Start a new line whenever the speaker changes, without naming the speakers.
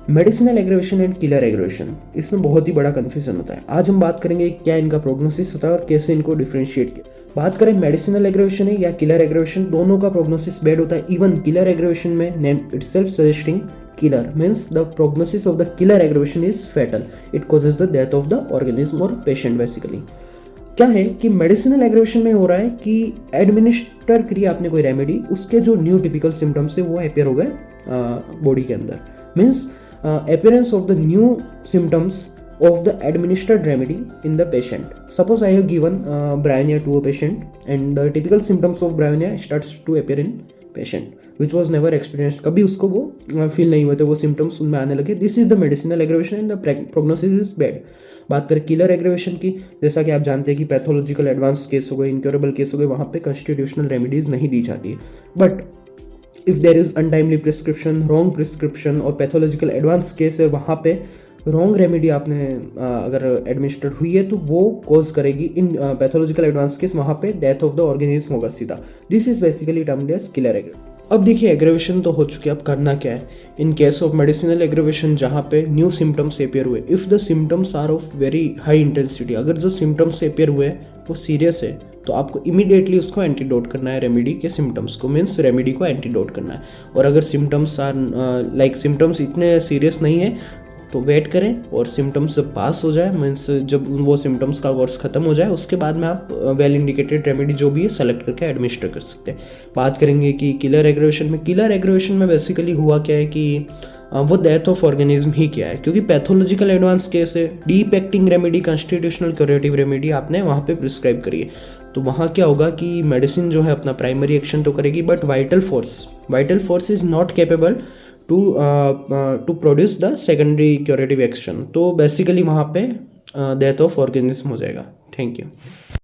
Medicinal aggravation and killer aggravation, इसमें बहुत ही बड़ा कन्फ्यूजन होता है। आज हम बात करेंगे क्या इनका प्रोग्नोसिस होता है और कैसे इनको डिफ्रेंशिएट किया। बात करें मेडिसिनल एग्रेवेशन है या किलर एग्रेवेशन, दोनों का प्रोग्नोसिस बैड होता है। इवन किलर एग्रेवेशन में name itself suggesting killer means the prognosis of the killer aggravation is fatal, it causes the death of the organism और पेशेंट। बेसिकली क्या है कि मेडिसिनल एग्रेवेशन में हो रहा है कि एडमिनिस्टर करिए आपने कोई रेमेडी, उसके जो न्यू टिपिकल सिम्टम्स है वो अपेयर हो गए बॉडी के अंदर। Means appearance of the new symptoms of the administered remedy in the patient. Suppose I have given bryonia to a patient and the typical symptoms of bryonia starts to appear in patient which was never experienced. कभी उसको वो feel नहीं हुए थे, वो symptoms उनमें आने लगे। This is the medicinal aggravation and the prognosis is bad. बात करें किलर एग्रेवेशन की, जैसा कि आप जानते हैं कि पैथोलॉजिकल एडवांस केस हो गए, इनक्योरेबल केस हो गए, वहाँ पे कॉन्स्टिट्यूशनल रेमेडीज नहीं दी जाती है। But if there is untimely prescription, wrong prescription और पैथोलॉजिकल एडवांस केस है, वहाँ पे रॉन्ग रेमेडी आपने अगर एडमिनिस्टर्ड हुई है तो वो कॉज करेगी इन पैथोलॉजिकल एडवांस केस, वहाँ पे डेथ ऑफ द ऑर्गेनिज्म होगा सीधा। This is basically termed as killer aggravation. अब देखिए एग्रेवेशन तो हो चुकी है, अब करना क्या है in case of medicinal aggravation जहाँ पे न्यू सिम्टम्स अपेयर हुए। If the symptoms are of very high intensity, अगर जो सिम्टम्स अपेयर हुए वो सीरियस है तो आपको इमीडिएटली उसको एंटीडोट करना है रेमेडी के सिम्टम्स को, मीन्स रेमेडी को एंटीडोट करना है। और अगर सिम्टम्स आर लाइक सिम्टम्स इतने सीरियस नहीं है तो वेट करें और सिम्टम्स जब पास हो जाए, मीन्स जब वो सिम्टम्स का कोर्स खत्म हो जाए, उसके बाद में आप वेल इंडिकेटेड रेमेडी जो भी है सेलेक्ट करके एडमिनिस्टर कर सकते हैं। बात करेंगे कि किलर एग्रेवेशन में, किलर एग्रेवेशन में बेसिकली हुआ क्या है कि वो डेथ ऑफ ऑर्गेनिज्म ही क्या है, क्योंकि पैथोलॉजिकल एडवांस केस है, deep acting remedy, constitutional curative remedy आपने वहाँ पे प्रिस्क्राइब करी है, तो वहाँ क्या होगा कि मेडिसिन जो है अपना प्राइमरी एक्शन तो करेगी but vital force is not capable to produce the secondary curative action, तो बेसिकली वहाँ पे डेथ ऑफ ऑर्गेनिज्म हो जाएगा। Thank you.